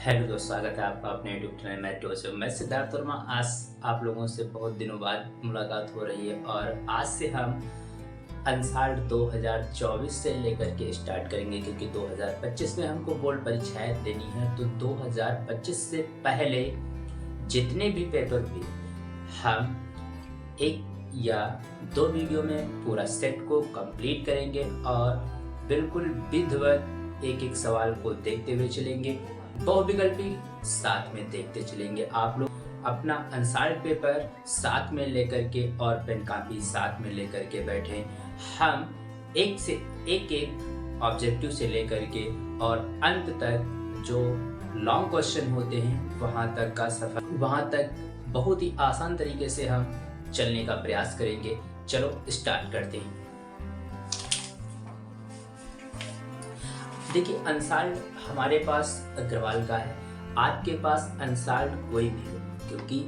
Hello दोस्तों, स्वागत है आपका अपने यूट्यूब चैनल मेट्रो से। मैं सिद्धार्थ वर्मा। आज आप लोगों से बहुत दिनों बाद मुलाकात हो रही है और आज से हम अनसाल्ड 2024 से लेकर के स्टार्ट करेंगे, क्योंकि 2025 में हमको बोर्ड परीक्षाएं देनी है। तो 2025 से पहले जितने भी पेपर भी हम एक या दो वीडियो में पूरा सेट को कंप्लीट करेंगे और बिल्कुल विधिवत एक एक सवाल को देखते हुए चलेंगे। बहुविकल्पी साथ में देखते चलेंगे। आप लोग अपना अनसाल्ड पेपर साथ में लेकर के और पेन कॉपी साथ में लेकर के बैठें। हम एक से एक ऑब्जेक्टिव से लेकर के और अंत तक जो लॉन्ग क्वेश्चन होते हैं वहां तक का सफर, वहां तक बहुत ही आसान तरीके से हम चलने का प्रयास करेंगे। चलो स्टार्ट करते हैं। देखिए, अनसाल्ड हमारे पास अग्रवाल का है, आपके पास अनसाल्ड कोई भी हो, क्योंकि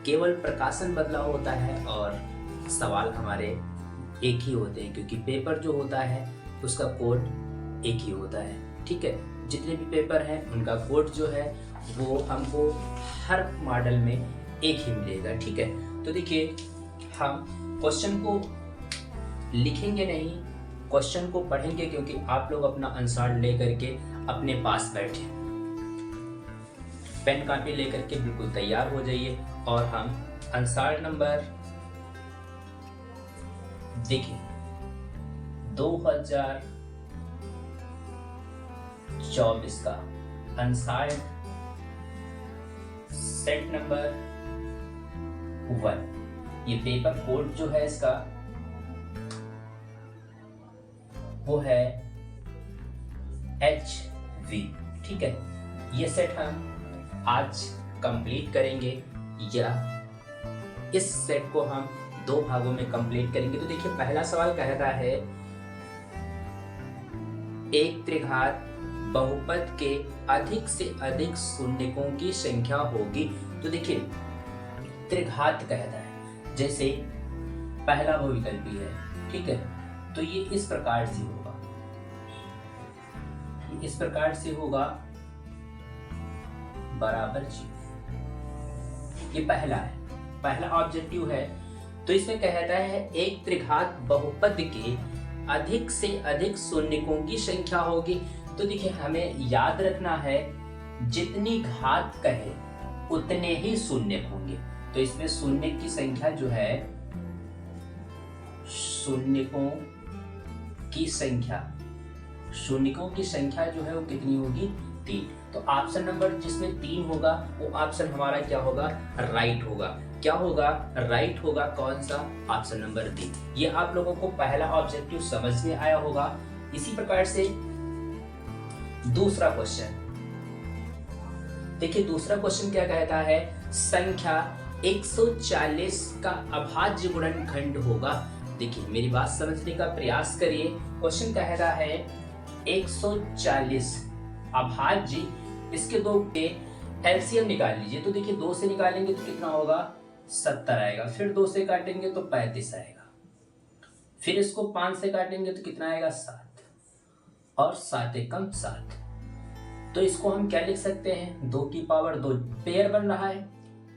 केवल प्रकाशन बदला होता है और सवाल हमारे एक ही होते हैं, क्योंकि पेपर जो होता है उसका कोड एक ही होता है। ठीक है, जितने भी पेपर हैं उनका कोड जो है वो हमको हर मॉडल में एक ही मिलेगा। ठीक है, तो देखिए, हम क्वेश्चन को लिखेंगे नहीं, क्वेश्चन को पढ़ेंगे, क्योंकि आप लोग अपना अनसाल्ड लेकर के अपने पास बैठे, पेन कॉपी लेकर के बिल्कुल तैयार हो जाइए और हम अनसाल्ड नंबर देखिए 2024 का अनसाल्ड सेट नंबर 1। ये पेपर कोड जो है इसका वो है HV। ठीक है, ये सेट हम आज कंप्लीट करेंगे या इस सेट को हम दो भागों में कंप्लीट करेंगे। तो देखिए, पहला सवाल कह रहा है एक त्रिघात बहुपद के अधिक से अधिक शून्यकों की संख्या होगी। तो देखिए, त्रिघात कहता है, जैसे पहला बहुविकल्पी है। ठीक है, तो ये इस प्रकार से होगा, इस प्रकार से होगा बराबर जी। ये पहला है, पहला ऑब्जेक्टिव है। तो इसमें कहता है एक त्रिघात बहुपद के अधिक से अधिक शून्यकों की संख्या होगी। तो देखिए, हमें याद रखना है जितनी घात कहे उतने ही शून्य होंगे। तो इसमें शून्य की संख्या जो है, शून्यकों की संख्या जो है वो कितनी होगी? 3। तो ऑप्शन नंबर जिसमें 3 होगा वो ऑप्शन हमारा क्या होगा? राइट होगा। क्या होगा? राइट होगा। कौन सा? Option number 3। ये आप लोगों को पहला ऑब्जेक्टिव समझ में आया होगा। इसी प्रकार से दूसरा क्वेश्चन देखिए, दूसरा क्वेश्चन क्या कहता है? संख्या 140 का अभाज्य गुणनखंड होगा। देखिए, मेरी बात समझने का प्रयास करिए। क्वेश्चन कह रहा है 140 अभाज्य, इसके दो के एलसीएम निकाल लीजिए। तो देखिए, 2 से निकालेंगे तो कितना होगा? 70 आएगा। फिर 2 से काटेंगे तो 35 आएगा। फिर इसको 5 से काटेंगे तो कितना आएगा? 7। और 7 एकम 7। तो इसको हम क्या लिख सकते हैं? 2 की पावर 2 पेयर बन रहा है,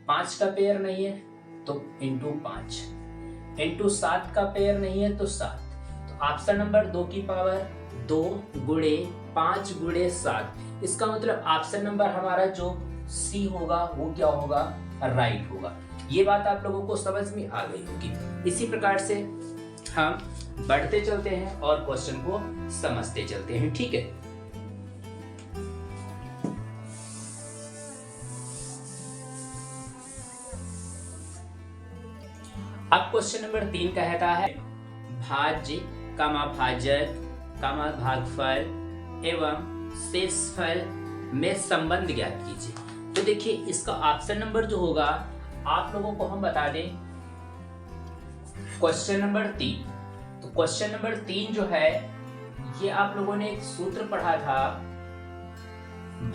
5 का पेयर नहीं है तो इंटू 5, इंटू 7 का पेयर नहीं है तो 7। तो ऑप्शन नंबर 2 की पावर 2 गुणे 5 गुणे 7। इसका मतलब ऑप्शन नंबर हमारा जो सी होगा वो क्या होगा? राइट होगा। ये बात आप लोगों को समझ में आ गई होगी। इसी प्रकार से हम बढ़ते चलते हैं और क्वेश्चन को समझते चलते हैं। ठीक है, अब क्वेश्चन नंबर 3 कहता है भाज्य, भाजक, भागफल एवं शेषफल में संबंध ज्ञात कीजिए। तो देखिए, इसका ऑप्शन नंबर जो होगा आप लोगों को हम बता दें, क्वेश्चन नंबर 3। तो क्वेश्चन नंबर 3 जो है ये आप लोगों ने एक सूत्र पढ़ा था,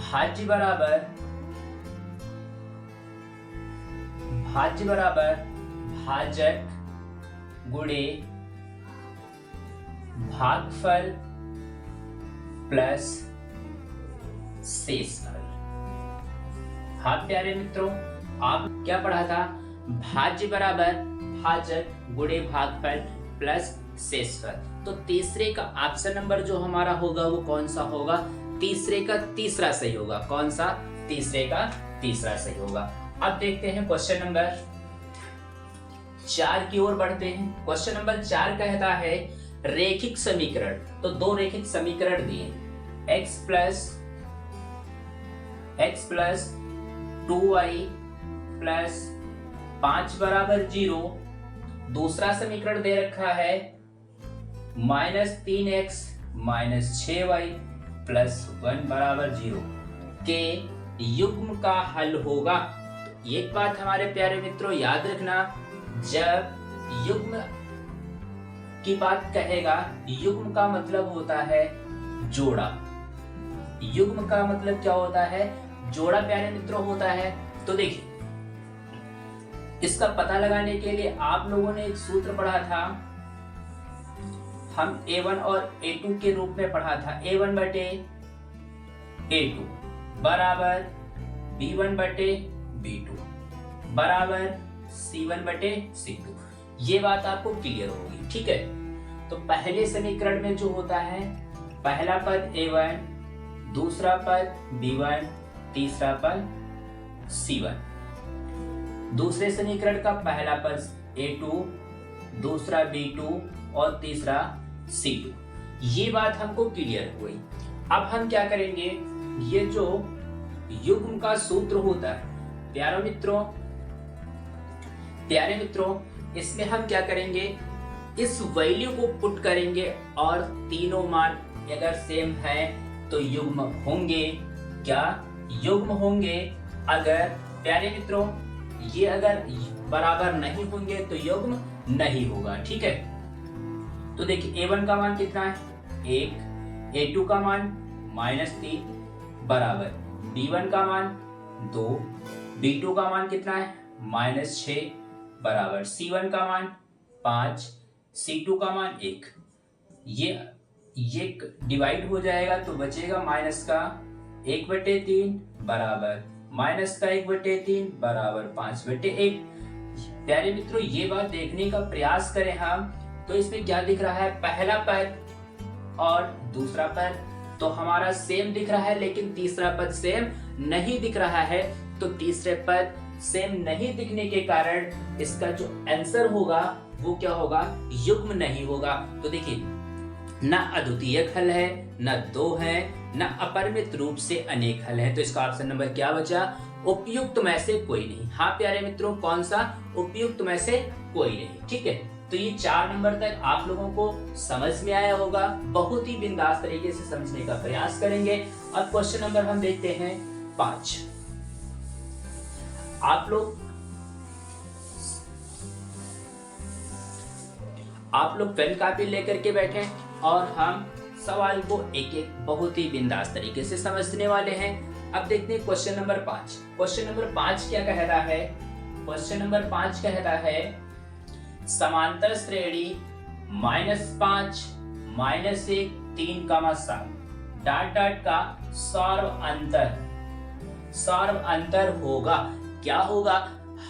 भाज्य बराबर भाजक गुणे भागफल प्लस शेषफल। हाँ प्यारे मित्रों, आप क्या पढ़ा था? भाज्य बराबर भाजक गुणे भागफल प्लस शेषफल। तो तीसरे का ऑप्शन नंबर जो हमारा होगा वो कौन सा होगा? तीसरे का तीसरा सही होगा। कौन सा? तीसरे का तीसरा सही होगा। अब देखते हैं क्वेश्चन नंबर 4 की ओर बढ़ते हैं। क्वेश्चन नंबर 4 कहता है रेखिक समीकरण। तो दो रेखिक समीकरण दिए, x प्लस 2y प्लस 5 बराबर 0। दूसरा समीकरण दे रखा है -3x माइनस 6y प्लस 1 बराबर 0 के युग्म का हल होगा। तो एक बात हमारे प्यारे मित्रों याद रखना, जब युग्म की बात कहेगा, युग्म का मतलब होता है जोड़ा। युग्म का मतलब क्या होता है? जोड़ा प्यारे मित्रों होता है। तो देखिए, इसका पता लगाने के लिए आप लोगों ने एक सूत्र पढ़ा था, हम a1 और a2 के रूप में पढ़ा था। a1 बटे a2 बराबर b1 बटे b2 बराबर c1 बटे c2। ये बात आपको क्लियर होगी, ठीक है। तो पहले समीकरण में जो होता है, पहला पद a1, दूसरा पद b1, तीसरा पद c1। दूसरे समीकरण का पहला पद a2, दूसरा b2 और तीसरा c2। ये बात हमको क्लियर हुई। अब हम क्या करेंगे, ये जो युग्म का सूत्र होता है प्यारे मित्रों, इसमें हम क्या करेंगे, इस वैल्यू को पुट करेंगे और तीनों मान अगर सेम है तो युग्म होंगे। क्या युग्म होंगे? अगर प्यारे मित्रों ये अगर बराबर नहीं होंगे तो युग्म नहीं होगा, ठीक है। तो देखिए a1 का मान कितना है? 1, a2 का मान -3 बराबर b1 का मान 2, b2 का मान कितना है? -6 बराबर c1 का मान 5, c2 का मान 1। ये डिवाइड हो जाएगा तो बचेगा माइनस का 1/3 बराबर माइनस का 1/3 बराबर 5/1। प्यारे मित्रों ये बात देखने का प्रयास करें हम, तो इसमें क्या दिख रहा है? पहला पद और दूसरा पद तो हमारा सेम दिख रहा है, लेकिन तीसरा पद सेम नहीं दिख रहा है। तो तीसरे पद सेम नहीं दिखने के कारण इसका जो आंसर होगा वो क्या होगा? युग्म नहीं होगा। तो देखिए, न अद्वितीय हल है, न दो है, न अपरिमित रूप से अनेक हल है। तो इसका ऑप्शन नंबर क्या बचा? उपयुक्त में से कोई नहीं। हाँ प्यारे मित्रों, कौन सा? उपयुक्त में से कोई नहीं, ठीक है। तो ये 4 नंबर तक आप लोगों को समझ में आया होगा। बहुत ही बिंदास तरीके से समझने का प्रयास करेंगे। अब क्वेश्चन नंबर हम देखते हैं 5। आप लोग पेन कापी लेकर के बैठे और हम सवाल को एक एक बहुत ही बिंदास तरीके से समझने वाले हैं। अब देखते हैं क्वेश्चन नंबर 5। क्वेश्चन नंबर 5 क्या कह रहा है? क्वेश्चन नंबर 5 कह रहा है समांतर श्रेणी -5, -1, 3, 7 का सौर अंतर होगा। क्या होगा?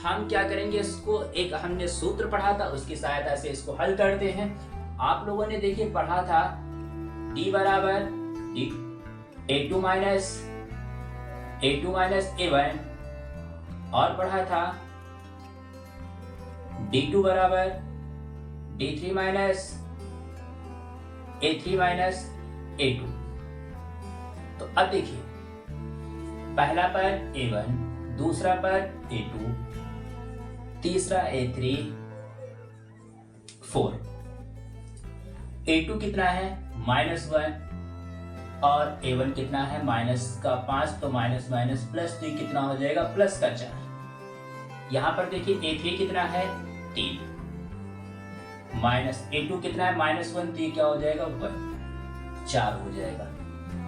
हम क्या करेंगे, इसको एक हमने सूत्र पढ़ा था, उसकी सहायता से इसको हल करते हैं। आप लोगों ने देखिए पढ़ा था d बराबर a2 माइनस a1 और पढ़ा था d2 बराबर d3 minus a3 minus a2। तो अब देखिए, पहला पर a1, दूसरा पर a2, तीसरा a3, 4। a2 कितना है? -1 और a1 कितना है? -5। तो माइनस माइनस प्लस, तो ये कितना हो जाएगा? +4। यहाँ पर देखिए a3 कितना है? 3 माइनस a2 कितना है? -1। तो ये क्या हो जाएगा? 1, 4 हो जाएगा।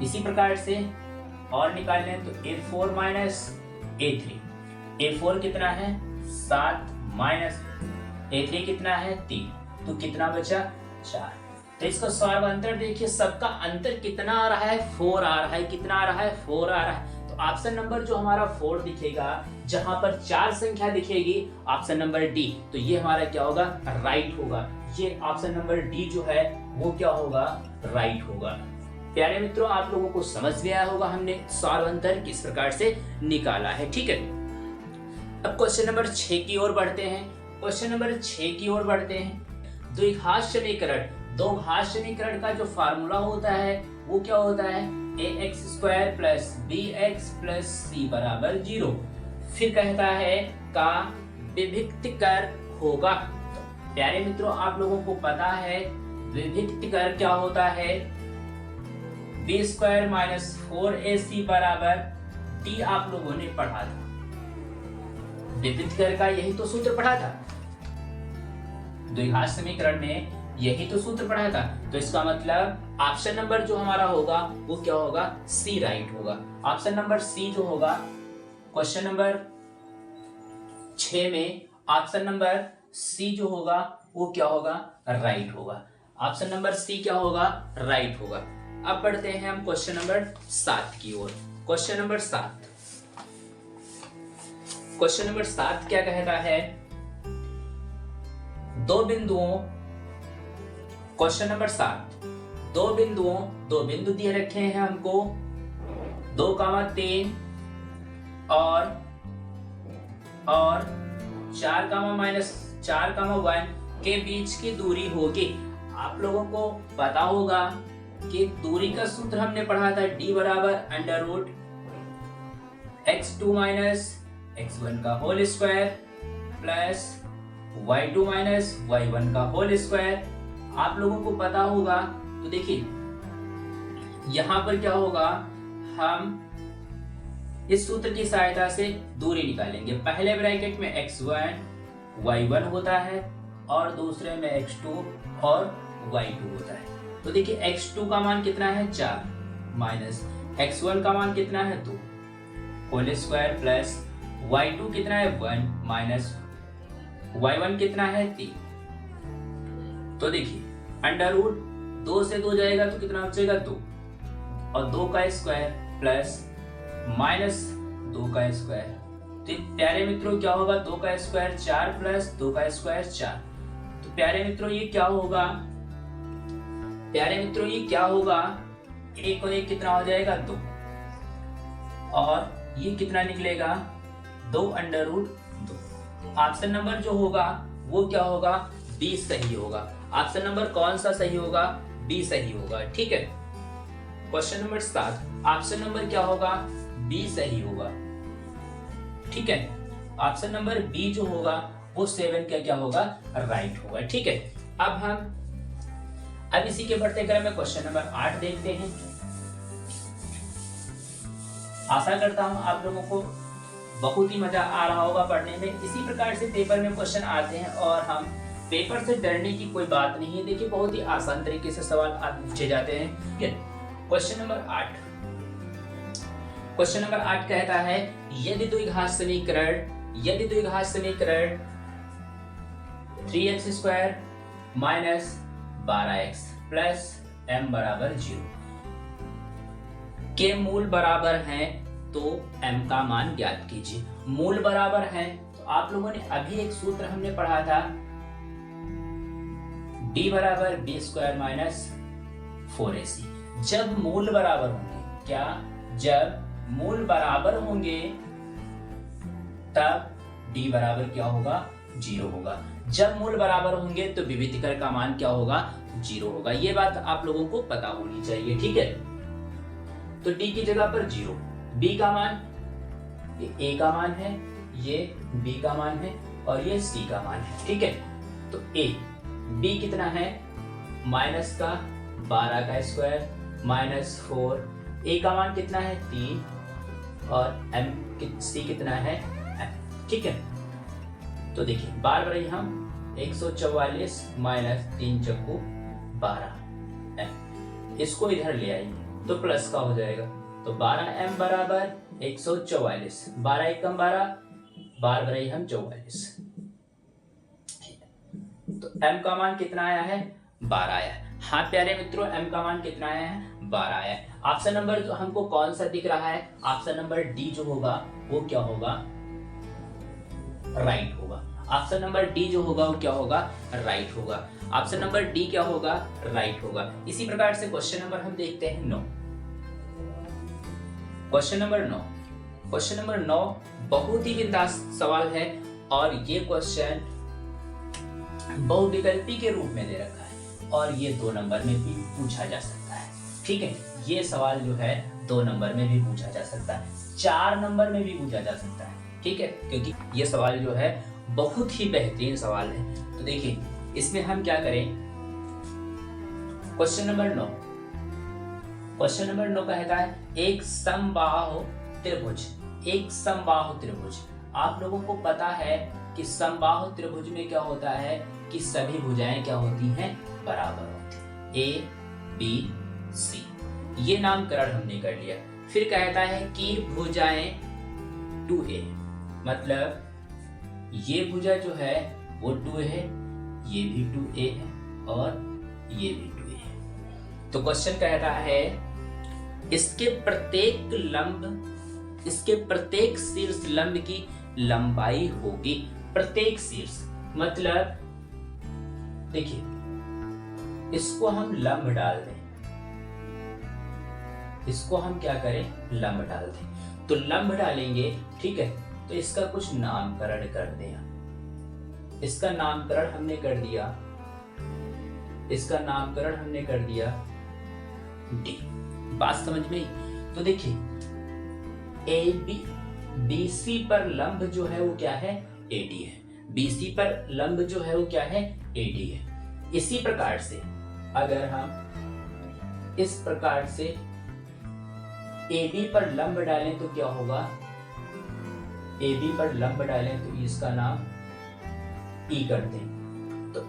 इसी प्रकार से और निकाल लें तो a4 माइनस a3, a4 कितना है? 7 माइनस a3 कितना है? 3। तो कितना बचा? 4। तो इसका सौर अंतर देखिए, सबका अंतर कितना आ रहा है? 4 आ रहा है। कितना आ रहा है? 4 आ रहा है। तो ऑप्शन नंबर जो हमारा 4 दिखेगा, जहां पर 4 संख्या दिखेगी, ऑप्शन नंबर डी, तो ये हमारा क्या होगा, राइट होगा। ये ऑप्शन नंबर डी जो है वो क्या होगा, राइट होगा। प्यारे मित्रों, आप लोगों को समझ में आया होगा हमने सॉल्व अंतर किस प्रकार से निकाला है। ठीक है, अब क्वेश्चन नंबर 6 की ओर बढ़ते हैं। क्वेश्चन नंबर 6 की ओर बढ़ते हैं। द्विघात समीकरण, दो घात समीकरण का जो फार्मूला होता है वो क्या होता है, ax² plus bx plus c बराबर 0। फिर कहता है का विभक्त कर होगा। प्यारे मित्रों, आप लोगों को पता है विभक्त कर क्या होता है, b² माइनस 4ac बराबर d आप लोगों ने पढ़ा था। विभक्त कर का यही तो सूत्र पढ़ा था, द्विघात समीकरण में यही तो सूत्र पढ़ा था। तो इसका मतलब ऑप्शन नंबर जो हमारा होगा वो क्या होगा, सी राइट होगा। ऑप्शन नंबर सी जो होगा क्वेश्चन नंबर 6 में, ऑप्शन नंबर सी जो होगा वो क्या होगा, राइट होगा। ऑप्शन नंबर सी क्या होगा, राइट होगा। अब बढ़ते हैं हम क्वेश्चन नंबर 7 की ओर। क्वेश्चन नंबर 7, क्वेश्चन नंबर 7 क्या कहता है, दो बिंदुओं, क्वेश्चन नंबर 7, दो बिंदु दिए रखे हैं हमको, 2,3 और 4,-1 के बीच की दूरी होगी। आप लोगों को पता होगा कि दूरी का सूत्र हमने पढ़ा था, d बराबर under root x2 minus x1 का whole square plus y2 minus y1 का होल स्क्वायर। आप लोगों को पता होगा। तो देखिए यहां पर क्या होगा, हम इस सूत्र की सहायता से दूरी निकालेंगे। पहले ब्रैकेट में x1 y1 होता है और दूसरे में x2 और y2 होता है। तो देखिए x2 का मान कितना है, 4 माइनस x1 का मान कितना है, 2 होल स्क्वायर प्लस y2 कितना है, 1 माइनस y1 कितना है, 3। तो देखिए अंडर रूट 2 से 2 जाएगा तो कितना बचेगा, 2 और 2 का स्क्वायर प्लस माइनस 2 का स्क्वायर। तो प्यारे मित्रों क्या होगा, 2 का स्क्वायर 4 प्लस 2 का स्क्वायर 4। तो प्यारे मित्रों ये क्या होगा, प्यारे मित्रों ये क्या होगा, 1 और 1 कितना हो जाएगा, 2 और ये कितना निकलेगा, 2 अंडर रूट 2। ऑप्शन नंबर जो होगा वो क्या होगा, बी सही होगा। ऑप्शन नंबर कौन सा सही होगा, बी सही होगा। ठीक है, क्वेश्चन नंबर 7, ऑप्शन नंबर क्या होगा, बी सही होगा। ठीक है, ऑप्शन नंबर बी जो होगा वो 7 का क्या होगा, राइट होगा। ठीक है, अब इसी के बढ़ते क्रम में क्वेश्चन नंबर 8 देखते हैं। आशा करता हूं आप लोगों को बहुत ही मजा आ रहा होगा पढ़ने में। इसी प्रकार से पेपर में क्वेश्चन आते हैं और हम पेपर से डरने की कोई बात नहीं है। देखिए बहुत ही आसान तरीके से सवाल पूछे जाते हैं। क्वेश्चन नंबर 8, क्वेश्चन नंबर 8 कहता है यदि द्विघात समीकरण 3x² minus 12x plus m बराबर 0 के मूल बराबर हैं तो m का मान ज्ञात कीजिए। मूल बराबर हैं तो आप लोगों ने अभी एक सूत्र हमने पढ़ा था, d बराबर b² माइनस 4ac। जब मूल बराबर होंगे, क्या, जब मूल बराबर होंगे तब d बराबर क्या होगा, 0 होगा। जब मूल बराबर होंगे तो विभेदकर का मान क्या होगा, 0 होगा। ये बात आप लोगों को पता होनी चाहिए। ठीक है, तो d की जगह पर 0, b का मान, ये a का मान है, ये b का मान है और ये c का मान है। ठीक है, तो b कितना है, माइनस का 12 का स्क्वायर माइनस 4, a का मान कितना है, 3 और c कितना है, m। ठीक है, तो देखिए बार बार हम 144 माइनस 3 चक्कू 12 m, इसको इधर ले आएंगे तो प्लस का हो जाएगा। तो 12m बराबर 144, 12 एकम 12, बार बार हम 44। तो m का मान कितना आया है, 12 आया है। हाँ प्यारे मित्रों, m का मान कितना आया है, 12 आया है। ऑप्शन नंबर जो हमको कौन सा दिख रहा है, ऑप्शन नंबर डी जो होगा वो क्या होगा, राइट होगा। ऑप्शन नंबर डी जो होगा वो क्या होगा, राइट होगा। ऑप्शन नंबर डी क्या होगा, राइट होगा। इसी प्रकार से क्वेश्चन नंबर हम देखते हैं 9। क्वेश्चन नंबर 9, क्वेश्चन नंबर 9 बहुत ही बिंदास सवाल है और ये क्वेश्चन बहुविकल्पी के रूप में दे रखा है और ये 2 नंबर में भी पूछा जा सकता है। ठीक है, ये सवाल जो है 2 नंबर में भी पूछा जा सकता है, 4 नंबर में भी पूछा जा सकता है। ठीक है, क्योंकि ये सवाल जो है बहुत ही बेहतरीन सवाल है। तो देखिए इसमें हम क्या करें, क्वेश्चन नंबर 9, क्वेश्चन नंबर 9 कहता है एक समबाहु त्रिभुज, एक समबाहु त्रिभुज। आप लोगों को पता है कि समबाहु त्रिभुज में क्या होता है कि सभी भुजाएं क्या होती हैं, बराबर होती हैं, ए बी सी। ये नामकरण हमने कर लिया। फिर कहता है कि भुजाएं 2a, मतलब ये भुजा जो है वो 2 है, ये भी 2a है और ये भी 2a है। तो क्वेश्चन कहता है इसके प्रत्येक लंब, इसके प्रत्येक शीर्ष लंब की लंबाई होगी, प्रत्येक शीर्ष मतलब देखिए इसको हम लंब डाल दें, इसको हम क्या करें, लंब डाल दें। तो लंब डालेंगे, ठीक है, तो इसका कुछ नामकरण कर दें। इसका नामकरण हमने कर दिया, इसका नामकरण हमने कर दिया डी। बात समझ में आई? तो देखिए ए बी BC पर लंब जो है वो क्या है, AD है। BC पर लंब जो है वो क्या है, AD है। इसी प्रकार से अगर हम इस प्रकार से AB पर लंब डालें तो क्या होगा, AB पर लंब डालें तो इसका नाम E करते हैं, तो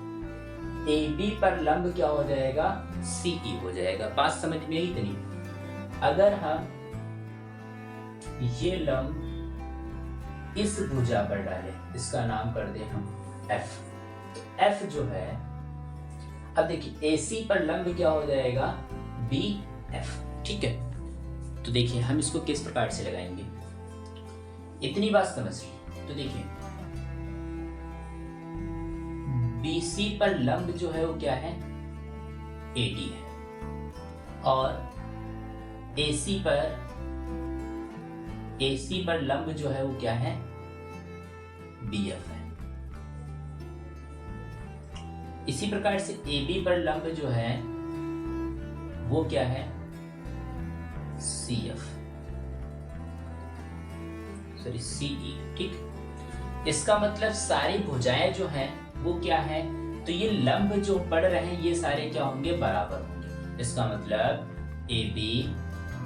AB पर लंब क्या हो जाएगा, CE हो जाएगा। बात समझ में आई इतनी? अगर हम ये लंब इस भुजा पर डालें, इसका नाम कर दें हम F, तो F जो है, अब देखिए AC पर लंब क्या हो जाएगा, BF। ठीक है, तो देखिए हम इसको किस प्रकार से लगाएंगे, इतनी बात समझिए। तो देखिए BC पर लंब जो है वो क्या है, AD है और AC पर लंब जो है वो क्या है, BF है। इसी प्रकार से AB पर लंब जो है वो क्या है, CF, सॉरी CE। ठीक, इसका मतलब सारी भुजाएं जो हैं वो क्या है, तो ये लंब जो पड़ रहे हैं ये सारे क्या होंगे, बराबर होंगे। इसका मतलब AB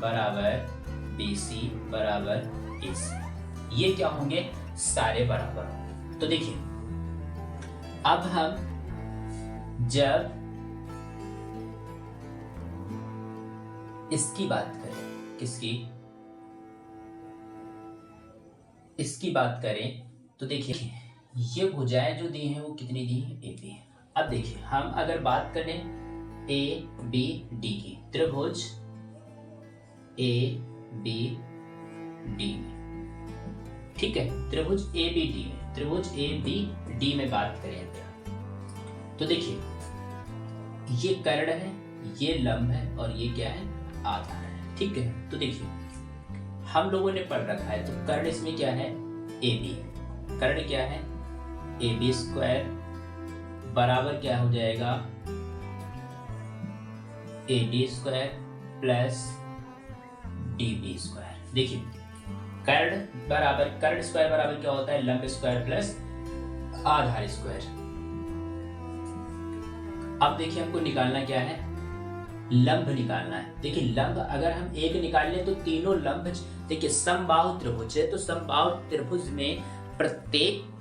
बराबर BC बराबर AC, ये क्या होंगे, सारे बराबर होंगे। तो देखिए अब हम जब इसकी बात करें, किसकी, इसकी बात करें तो देखिए ये भुजाएं जो दी हैं वो कितनी दी हैं, AB। अब देखिए हम अगर बात करें ABD की, त्रिभुज ABD में, ठीक है, त्रिभुज ABD में, त्रिभुज ABD में बात करें तो देखिए ये कर्ण है, ये लंब है और ये क्या है, आधा है। ठीक है, तो देखिए हम लोगों ने पढ़ रखा है, तो कर्ण इसमें क्या है, AB। कर्ण क्या है, AB स्क्वायर बराबर क्या हो जाएगा, AD square plus DB square. देखिए कर्ण स्क्वायर बराबर क्या होता है, लंब स्क्वायर प्लस आधार स्क्वायर। अब देखिए हमको निकालना क्या है, लंब निकालना है। देखिए लंब अगर हम एक निकाल लें तो तीनों लंब, देखिए समबाहु त्रिभुज है तो समबाहु त्रिभुज में प्रत्येक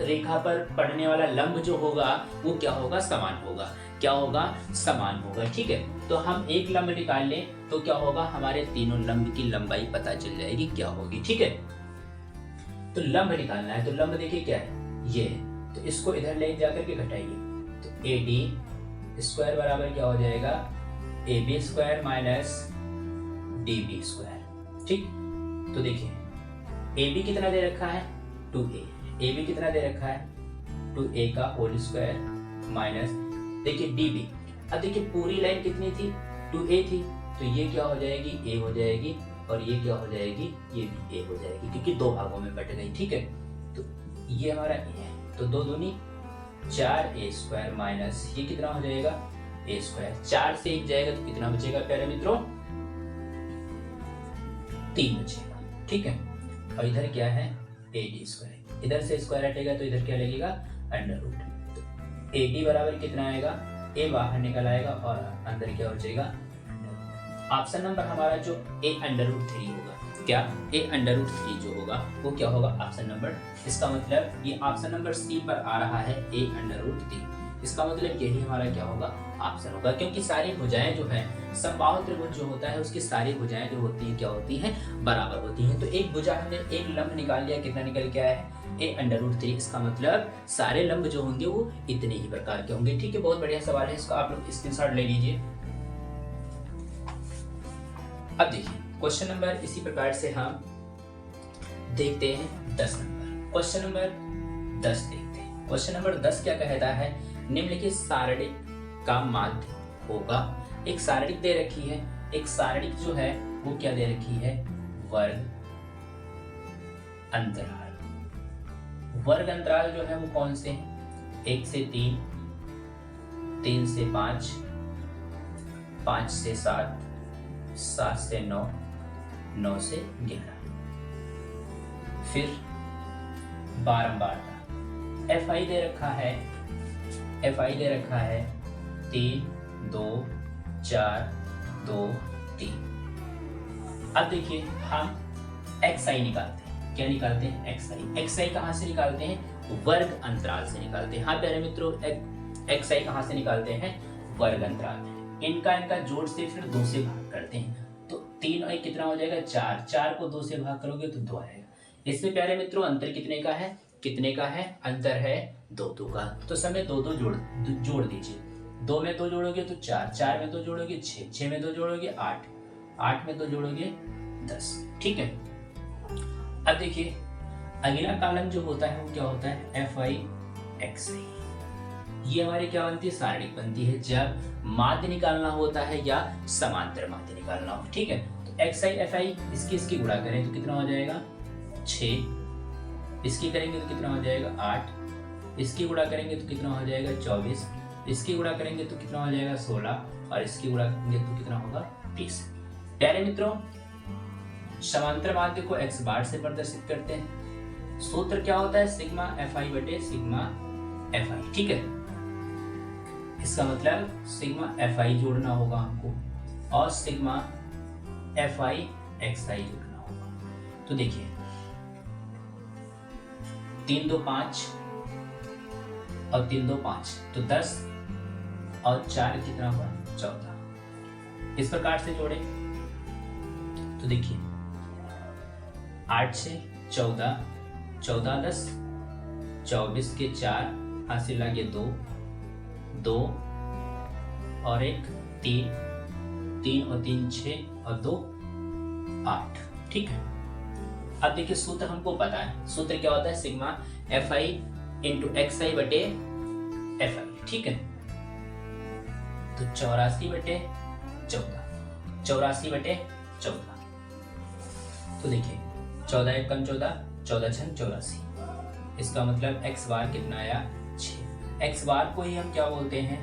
रेखा पर पड़ने वाला लंब जो होगा वो क्या होगा, समान होगा। क्या होगा, समान होगा। ठीक है, तो हम एक लंब निकाल लें तो क्या होगा, हमारे तीनों लंब की लंबाई पता चल जाएगी क्या होगी। ठीक है, तो लंब निकालना है, तो लंब देखिए क्या है, ये है, तो इसको इधर ले जाकर के घटाइए, तो AD स्क्वायर बराबर क्या हो जाएगा, A B square minus D B square. ठीक, तो देखिए ए बी कितना दे रखा है 2a, ए बी कितना दे रखा है 2a का होल स्क्वायर माइनस देखिए डी बी। अब देखिए पूरी लाइन कितनी थी 2a थी, तो ये क्या हो जाएगी a हो जाएगी और ये क्या हो जाएगी ये भी a हो जाएगी क्योंकि दो भागों में बट गई। ठीक है, तो ये हमारा a है, तो 2 दूनी 4a स्क्वायर माइनस ये कितना हो जाएगा a स्क्वायर। 4 से 1 जाएगा तो कितना बचेगा प्यारे मित्रों 3 बचेगा। ठीक है, और इधर क्या है ए डी स्क्वायर, इधर से स्क्वायर हटेगा तो इधर क्या लगेगा अंडर रूट। तो ए डी बराबर कितना आएगा ए बाहर निकल आएगा और अंदर क्या हो जाएगा। ऑप्शन नंबर हमारा जो ए अंडर रूट 3 होगा, क्या ए अंडर रूट 3 जो होगा वो क्या होगा ऑप्शन नंबर। इसका मतलब ये ऑप्शन नंबर सी पर आ रहा है ए अंडर रूट 3, इसका मतलब यही हमारा क्या होगा ऑप्शन होगा, क्योंकि सारी भुजाएं जो है समबाहु त्रिभुज जो होता है उसकी सारी भुजाएं जो होती हैं क्या होती हैं बराबर होती हैं। तो एक भुजा हमने एक लंब निकाल लिया, कितना निकल के आया है ए अंडर रूट 3, इसका मतलब सारे लंब जो होंगे वो इतने ही प्रकार के होंगे। ठीक है, बहुत बढ़िया सवाल है, इसका आप लोग स्क्रीनशॉट ले लीजिए। अब देखिए क्वेश्चन नंबर इसी प्रकार से हम देखते हैं 10 नंबर। क्वेश्चन नंबर 10 देखते हैं। क्वेश्चन नंबर 10 क्या कहता है, निम्नलिखित सारणिक का माध्य होगा। एक सारणिक दे रखी है, एक सारणिक जो है वो क्या दे रखी है वर्ग अंतराल। वर्ग अंतराल जो है वो कौन से हैं 1 से 3, 3 से 5, 5 से 7, 7 से 9, 9 से 11। फिर बारंबारता एफ आई दे रखा है, एफ आई दे रखा है 3, 2, 4, 2, 3। अब देखिए हम एक्स आई निकालते हैं, क्या निकालते हैं एक्स आई। एक्स आई कहाँ से निकालते हैं वर्ग अंतराल से निकालते हैं। हाँ प्यारे मित्रों, एक्स आई कहाँ से निकालते हैं वर्ग अंतराल। इनका जोड़ से फिर 2 से भाग करते हैं, तो 3 और 1 कितना हो जाएगा 4, 4 को 2 से भाग करोगे तो 2 आएगा। इसमें प्यारे मित्रों अंतर कितने का है, कितने का है अंतर है 2 का। तो समय 2 जोड़ दीजिए, 2 में 2 जोड़ोगे तो 4, 4 में 2 जोड़ोगे 6, 6 में 2 जोड़ोगे 8, 8 में 2 जोड़ोगे 10। ठीक है, अब देखिए अगला कॉलम जो होता है वो क्या होता है एफ आई एक्स आई। ये हमारी क्या बनती है सारणिक बनती है जब माध्य निकालना होता है या समांतर माध्य निकालना हो। ठीक है, तो एक्स आई एफ आई इसकी गुणा करें तो कितना हो जाएगा 6, इसकी करेंगे तो कितना हो जाएगा 8, इसकी गुणा करेंगे तो कितना हो जाएगा 24, इसकी गुणा करेंगे तो कितना हो जाएगा 16 और इसकी गुणा करेंगे तो कितना होगा 20। प्यारे मित्रों समांतर माध्य को एक्स बार से प्रदर्शित करते हैं। सूत्र क्या होता है सिग्मा एफ आई बटे सिग्मा एफ आई। ठीक है, इसका मतलब सिग्मा एफ आई जोड़ना होगा हमको और सिग्मा एफ आई एक्स आई जोड़ना होगा। तो देखिए 3 2 5 और 3 2 5 तो 10 और 4 कितना हुआ 14। इस प्रकार से जोड़े तो देखिए 8 से 14, 14 10, 24 के 4 हासिल लगे 2, 2 और 1 3, 3 और 3 6 और 2 8। ठीक है, अब देखिए सूत्र हमको पता है, सूत्र क्या होता है sigma F I into X I बटे एफ आई। ठीक है, तो 84 बटे 14, 84 बटे 14। तो देखिए 14 1 कम 14, 14 छन 84। इसका मतलब एक्स बार कितना आया 6। एक्स बार को ही हम क्या बोलते हैं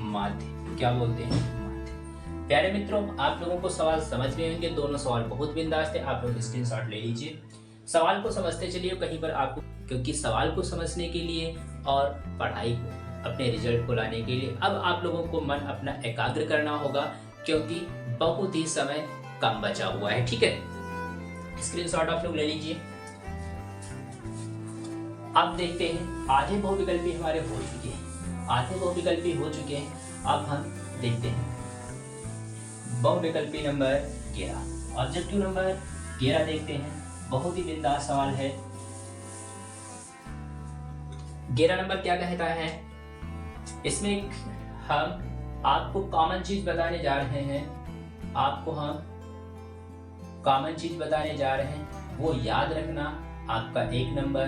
माध्य, क्या बोलते हैं माध्य। प्यारे मित्रों आप लोगों को सवाल समझ में होंगे, दोनों सवाल बहुत बिंदास थे, आप लोग स्क्रीनशॉट ले लीजिए। सवाल को समझते चलिए कहीं पर आपको, क्योंकि सवाल को समझने के लिए और पढ़ाई को अपने रिजल्ट को लाने के लिए अब आप लोगों को मन अपना एकाग्र करना होगा, क्योंकि बहुत ही समय कम बचा हुआ है। ठीक है, स्क्रीनशॉट आप लोग ले लीजिए। अब देखते हैं आधे बहुविकल्पी हमारे हो चुके हैं, आधे बहुविकल्पी हो चुके हैं। अब हम देखते हैं बहुविकल्पी नंबर 11, ऑब्जेक्टिव नंबर 11 देखते हैं। बहुत ही बिंदास सवाल है। 11 नंबर क्या कहता है, इसमें हम आपको कॉमन चीज बताने जा रहे हैं, आपको हम कॉमन चीज बताने जा रहे हैं, वो याद रखना। आपका एक नंबर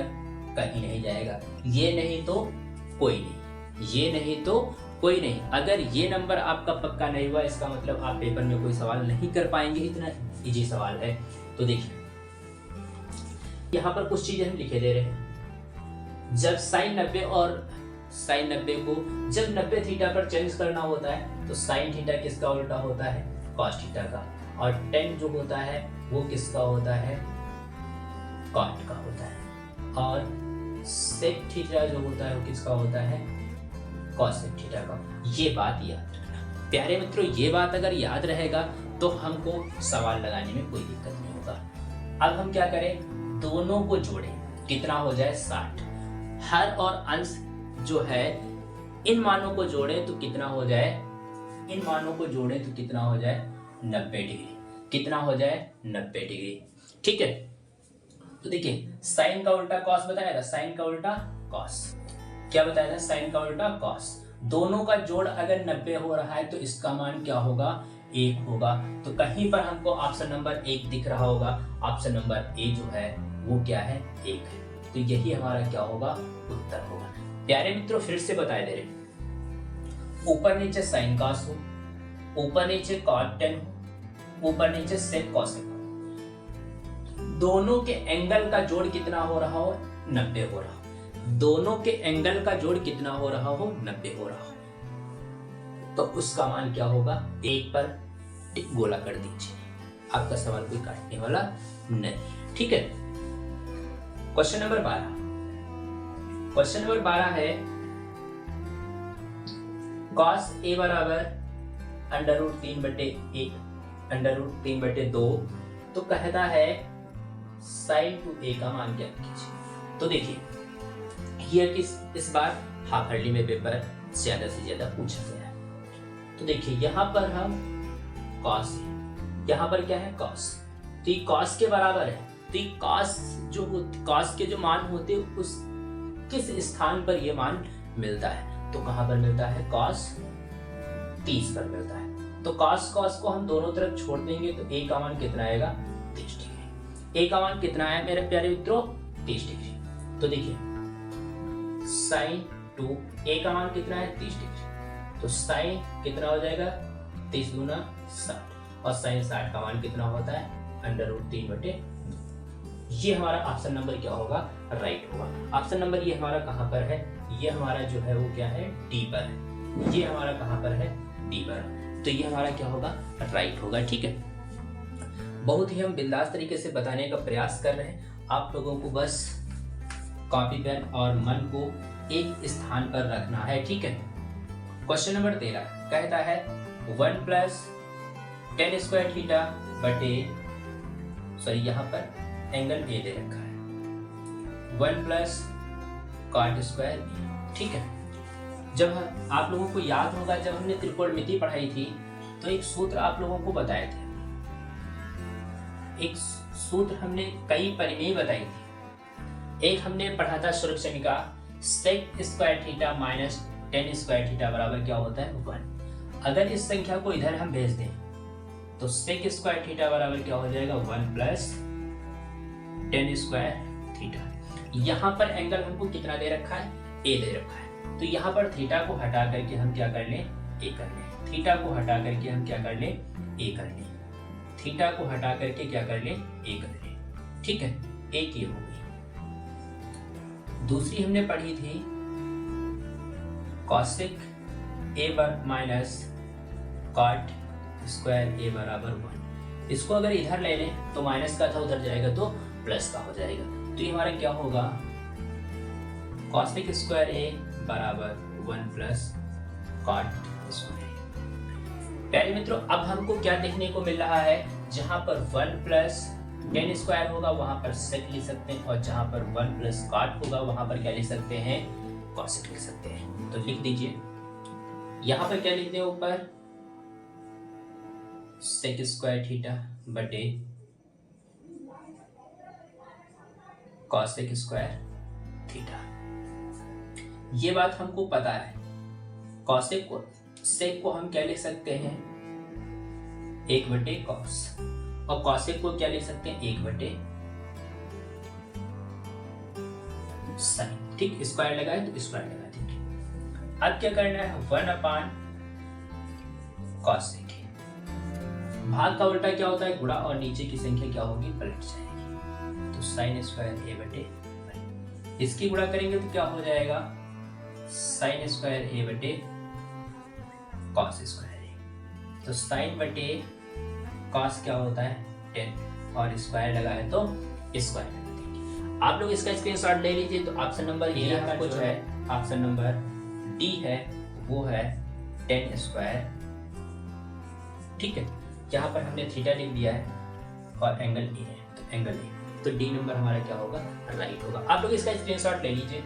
कहीं नहीं जाएगा। ये नहीं तो कोई नहीं, ये नहीं तो कोई नहीं। अगर ये नंबर आपका पक्का नहीं हुआ, इसका मतलब आप पेपर में कोई सवाल नहीं कर पाएंगे। इतना इजी सवाल है। तो देखिए यहाँ पर कुछ चीजें हम लिखे दे रहे हैं। जब साइन 90 और साइन 90 को जब 90 थीटा पर चेंज करना होता है तो साइन थीटा किसका उल्टा होता है? कॉस थीटा का। और टेन जो होता है वो किसका होता है? कॉट का होता है। और सेक थीटा जो होता है वो किसका होता है? कॉसेक थीटा का। ये बात याद रखना प्यारे मित्रों। ये बात अगर याद रहेगा तो हमको सवाल लगाने में कोई दिक्कत नहीं होगा। अब हम क्या करें? दोनों को जोड़ें, कितना हो जाए? 60। हर और अंश जो है इन मानों को जोड़ें तो कितना हो जाए? इन मानों को जोड़ें तो कितना हो जाए? 90 डिग्री। कितना हो जाए? 90 डिग्री। ठीक है। तो देखिए साइन का उल्टा कॉस बताया था, साइन का उल्टा कॉस। क्या बताया था? साइन का उल्टा कॉस। दोनों का जोड़ अगर 90 हो रहा है तो इसका मान क्या होगा? 1 होगा। तो कहीं पर हमको ऑप्शन नंबर 1 दिख रहा होगा। ऑप्शन नंबर ए जो है वो क्या है? 1 है। तो यही हमारा क्या होगा? उत्तर होगा। प्यारे मित्रों फिर से बता दे रहे, ऊपर नीचे साइन कॉस हो, ऊपर नीचे कॉट टेन हो, ऊपर नीचे सेक कॉसेक हो। दोनों के एंगल का जोड़ कितना हो रहा हो? 90 हो रहा हो। दोनों के एंगल का जोड़ कितना हो रहा हो? 90 हो रहा हो। तो उसका मान क्या होगा? 1 पर टिक गोला कर दीजिए। आपका सवाल कोई काटने वाला नहीं। ठीक है। Question number 12। क्वेश्चन नंबर 12 है cos a बराबर √3/1 √3/2। तो कहता है sin 2a का मान ज्ञात कीजिए। तो देखिए ये इस बार हाफ अर्ली में पेपर ज्यादा से ज्यादा पूछा गया है। तो देखिए यहाँ पर हम cos है, यहाँ पर क्या है? cos। तो ये cos के बराबर है। तो ये cos के जो मान होते हैं उस किस स्थान पर ये मान मिलता है? तो कहां पर मिलता है? cos 30 पर मिलता है। तो cos को हम दोनों तरफ छोड़ देंगे तो a का मान कितना आएगा? 30 डिग्री। a का मान कितना आया मेरे प्यारे मित्रों? 30 डिग्री। तो देखिए sin 2 a का मान कितना है? 30 डिग्री। तो sin कितना हो जाएगा? 30 गुना 60 और sin 60 का मान कितना होता है? √3/2। ये हमारा ऑप्शन नंबर क्या होगा? राइट होगा। ऑप्शन नंबर ये हमारा कहां पर है? ये हमारा जो है वो क्या है? डी पर है। ये हमारा कहां पर है? डी पर। तो ये हमारा क्या होगा? राइट होगा। ठीक है। बहुत ही हम बिंदास तरीके से बताने का प्रयास कर रहे हैं। आप लोगों को बस कॉपी पेन और मन को एक स्थान पर रखना है। ठीक है। क्वेश्चन नंबर 13 कहता है 1 + tan स्क्वायर थीटा बटे, सॉरी यहाँ पर एंगल ए दे रखा है, 1 + cot स्क्वायर ए। ठीक है। जब आप लोगों को याद होगा जब हमने त्रिकोणमिति पढ़ाई थी तो एक सूत्र आप लोगों को बताए थे। एक सूत्र हमने कई परिमेय बताई थी। एक हमने पढ़ा था सुरक्षमिका sec square theta minus tan square theta बराबर क्या होता है? 1। अगर इस संख्या को इधर हम भेज दें तो sec स्क्वायर थीटा बराबर क्या हो जाएगा? 1 + tan स्क्वायर थीटा। यहाँ पर एंगल हमको कितना दे रखा है? ए दे रखा है। तो यहाँ पर थीटा को हटा करके हम क्या कर लें? ए कर लें। थीटा को हटा करके हम क्या कर लें? ए कर लें। थीटा को हटा करके क्या कर लें? ए कर लें। ठीक है। एक ये हो गई। दूसरी हमने पढ़ी थी cosec a minus cot square A बराबर 1। इसको अगर इधर ले लें तो माइनस का था उधर जाएगा तो प्लस का हो जाएगा। तो ये हमारा क्या होगा? cosec स्क्वायर ए बराबर 1 + cot स्क्वायर ए। प्यारे मित्रों अब हमको क्या देखने को मिल रहा है? जहां पर 1 + tan स्क्वायर होगा वहां पर sec लिख सकते हैं और जहां पर 1 + cot होगा वहां पर क्या लिख सकते हैं? cosec लिख सकते हैं। तो लिख दीजिए। यहां पर क्या लिखते हैं? ऊपर sec स्क्वायर थीटा बटे cosec स्क्वायर थीटा। ये बात हमको पता है। cosec को सेक को हम क्या लिख सकते हैं, 1/cos, और कॉसेक को क्या लिख सकते हैं, 1/sin। ठीक, स्क्वायर लगाए तो स्क्वायर लगा देंगे। अब क्या करना है, 1/cosec। भाग का उल्टा क्या होता है, गुणा, और नीचे की संख्या क्या होगी, पलट जाएगी। तो sin स्क्वायर a/, इसकी गुणा करेंगे तो क्या हो जाएगा, sin square a/cos square a। तो sin बटे cos क्या होता है, 10, और स्क्वायर लगाए तो स्क्वायर लगा देंगे। आप लोग इसका स्क्रीनशॉट ले लीजिए। तो ऑप्शन नंबर ए हमको जो है, ऑप्शन नंबर डी है, वो है 10 स्क्वायर। ठीक है, यहाँ पर हमने थीटा लिख दिया है और एंगल ए है, तो एंगल ए, तो डी नंबर हमारा क्या होगा, राइट होगा। आप लोग इसका स्क्रीनशॉट ले लीजिए।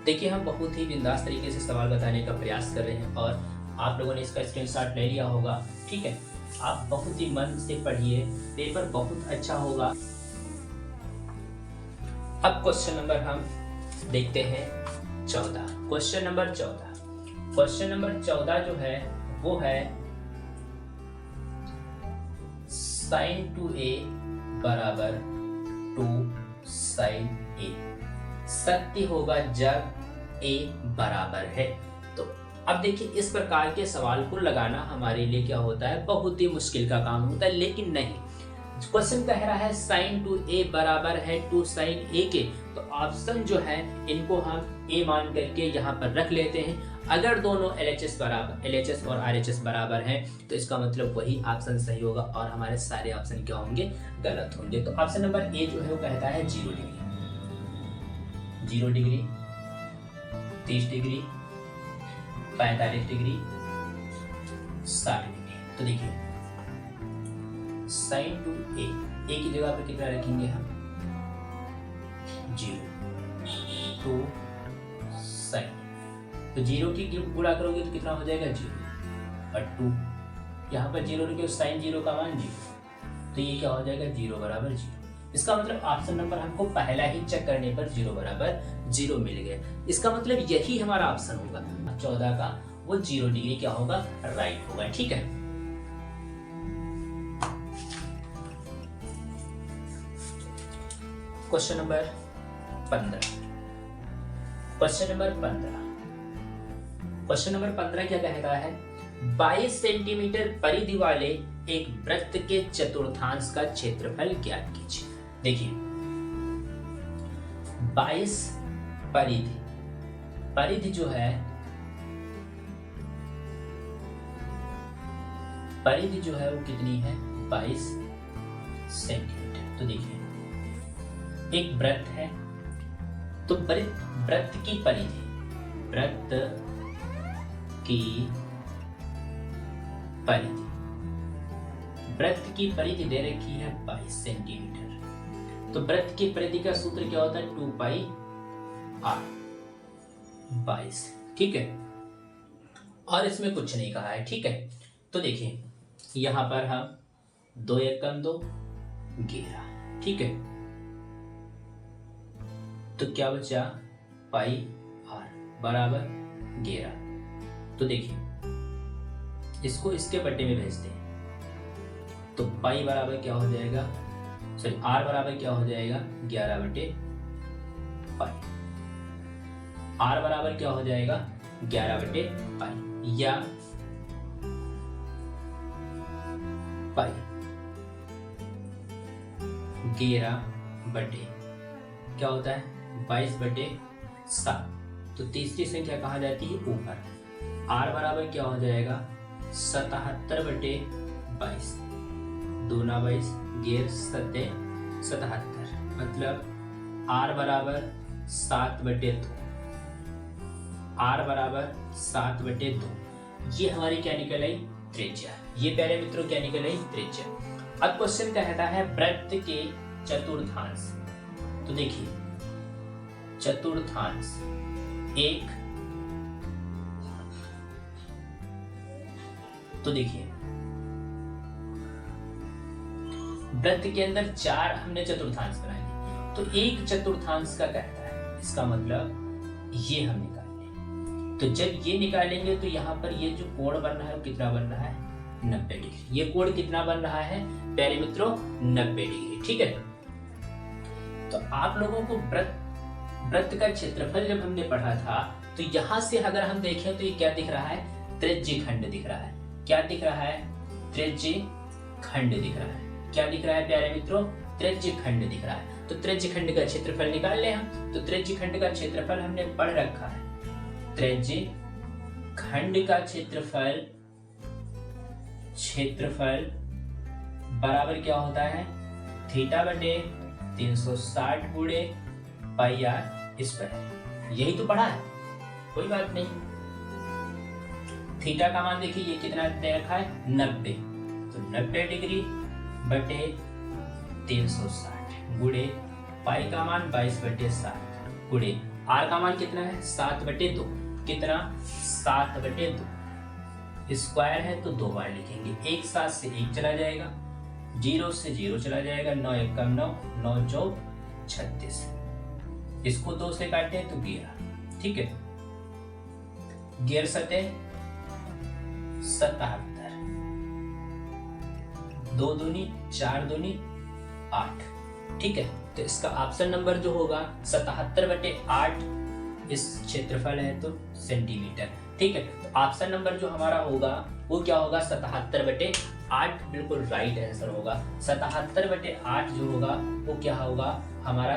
देखिए, हम बहुत ही बिंदास तरीके से सवाल बताने का प्रयास कर रहे हैं और आप लोगों ने इसका स्क्रीनशॉट ले लिया होगा। ठीक है, आप बहुत ही मन से पढ़िए, पेपर बहुत अच्छा होगा। अब क्वेश्चन नंबर हम देखते हैं 14। क्वेश्चन नंबर 14 जो है वो है sin 2a बराबर 2 sin a। सत्य होगा जब a बराबर है। तो अब देखिए, इस प्रकार के सवाल को लगाना हमारे लिए क्या होता है, बहुत ही मुश्किल का काम होता है, लेकिन नहीं। क्वेश्चन कह रहा है sin 2a बराबर है 2 sin a के, तो ऑप्शन जो है इनको हम a मान करके यहाँ पर रख लेते हैं। अगर दोनों LHS और RHS बराबर हैं तो इसका मतलब वही ऑप्शन सही होगा और हमारे सारे ऑप्शन क्या होंगे, गलत होंगे। तो ऑप्शन नंबर ए जो है वो कहता है 0 degree, 0 degree, 30 degree, 45 degree, 60 degree. तो देखिए, sin 2a, a की जगह पर कितना रखेंगे हम, 0, तो sin, तो 0 की गुणा करोगे तो कितना हो जाएगा, 0, और 2 यहाँ पर 0 रखोगे, sin 0 का मान 0, तो ये क्या हो जाएगा, 0 बराबर 0। इसका मतलब ऑप्शन नंबर हमको पहला ही चेक करने पर 0 बराबर 0 मिल गया। इसका मतलब यही हमारा ऑप्शन होगा 14 का, वो 0 डिग्री क्या होगा, राइट होगा। ठीक है, क्वेश्चन नंबर 15। क्वेश्चन नंबर 15 क्या कहता है, 22 सेंटीमीटर परिधि वाले एक वृत्त के चतुर्थांश का क्षेत्रफल ज्ञात कीजिए। देखिए, 22 परिधि जो है, वो कितनी है, 22 सेंटीमीटर। तो देखिए, एक वृत्त है, तो वृत्त की परिधि दे रखी है 22 सेंटीमीटर। तो वृत्त की परिधि का सूत्र क्या होता है, 2πr 22। ठीक है, और इसमें कुछ नहीं कहा है। ठीक है, तो देखिए, यहां पर हम 2 एकम 2 11। ठीक है, तो क्या बचा, πr बराबर 11। तो देखिए, इसको इसके बट्टे में भेजते हैं, तो पाई बराबर क्या हो जाएगा, सॉरी r बराबर क्या हो जाएगा, 11/पाई। r बराबर क्या हो जाएगा, 11/पाई, या पाई 11 बटे क्या होता है, 22/7। तो तीसरी संख्या कहाँ जाती है, ऊपर। r बराबर क्या हो जाएगा, 77/22, 2 × 22 = 77, मतलब r बराबर 7/2। r बराबर 7/2। ये हमारी क्या निकल आई, त्रिज्या। ये प्यारे मित्रों क्या निकल आई, त्रिज्या। अब क्वेश्चन कहता है वृत्त के चतुर्थांश। तो देखिए, चतुर्थांश एक, तो देखिए वृत्त के अंदर 4 हमने चतुर्थांश बनाए, तो एक चतुर्थांश का कहता है, इसका मतलब ये हम निकाल लें। तो जब ये निकालेंगे तो यहाँ पर ये जो कोण बन रहा है वो कितना बन रहा है, 90 डिग्री। ये कोण कितना बन रहा है प्यारे मित्रों, 90 डिग्री। ठीक है, तो आप लोगों को वृत्त का क्षेत्रफल जब हमने पढ़ा था तो यहाँ से अगर हम देखें तो ये क्या दिख रहा है, त्रिज्यीय खंड दिख रहा है। क्या दिख रहा है, त्रिज्यीय खंड दिख रहा है। क्या दिख रहा है प्यारे मित्रों, त्रिज्यीय खंड दिख रहा है। तो त्रिज्यीय खंड का क्षेत्रफल निकाल ले हम। तो त्रिज्यीय खंड का क्षेत्रफल हमने पढ़ रखा है। त्रिज्यीय खंड का क्षेत्रफल बराबर क्या होता है, थीटा बटे 360 गुणे पाई आर स्क्वायर। यही तो पढ़ा है, कोई बात नहीं। थीटा का मान देखिए ये कितना दे रखा है, 90। तो 90 डिग्री बटे 360 गुणे पाई का मान 22/7 गुणे आर का मान कितना है, 7/2। कितना, 7/2। स्क्वायर है तो 2 बार लिखेंगे। 1 7 से 1 चला जाएगा, 0 से 0 चला जाएगा, 9 1 कम 9, 9 4 36। इसको 2 से काटे तो 11। ठीक है, 11 सतह 77, 2 दूनी 4 दूनी 8। ठीक है, तो इसका ऑप्शन नंबर जो होगा 77/8 इस क्षेत्रफल है तो सेंटीमीटर। ठीक है, तो ऑप्शन नंबर जो हमारा होगा वो क्या होगा, 77/8 बिल्कुल राइट आंसर होगा। 77/8 जो होगा वो क्या होगा, हमारा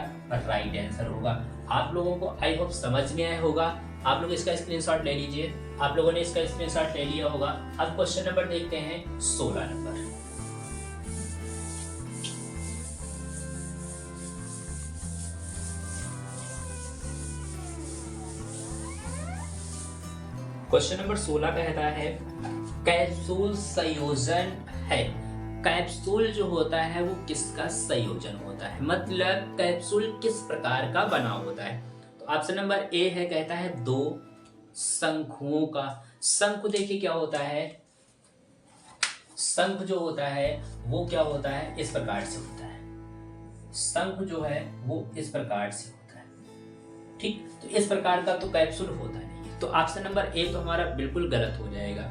राइट आंसर होगा। आप लोगों को आई होप समझ में आया होगा। आप लोग इसका स्क्रीनशॉट ले लीजिए। आप लोगों ने इसका स्क्रीनशॉट ले लिया होगा। अब क्वेश्चन नंबर देखते हैं 16 नंबर। क्वेश्चन नंबर 16 कहता है कैप्सूल संयोजन है। कैप्सूल जो होता है वो किसका संयोजन होता है, मतलब कैप्सूल किस प्रकार का बना होता है। तो ऑप्शन नंबर ए है, कहता है 2 शंकुओं का। शंकु देखिए क्या होता है, शंख जो होता है वो क्या होता है, इस प्रकार से होता है। शंख जो है वो इस प्रकार से होता है। ठीक, तो इस प्रकार का तो कैप्सूल होता नहीं है। तो ऑप्शन नंबर ए तो हमारा बिल्कुल गलत हो जाएगा।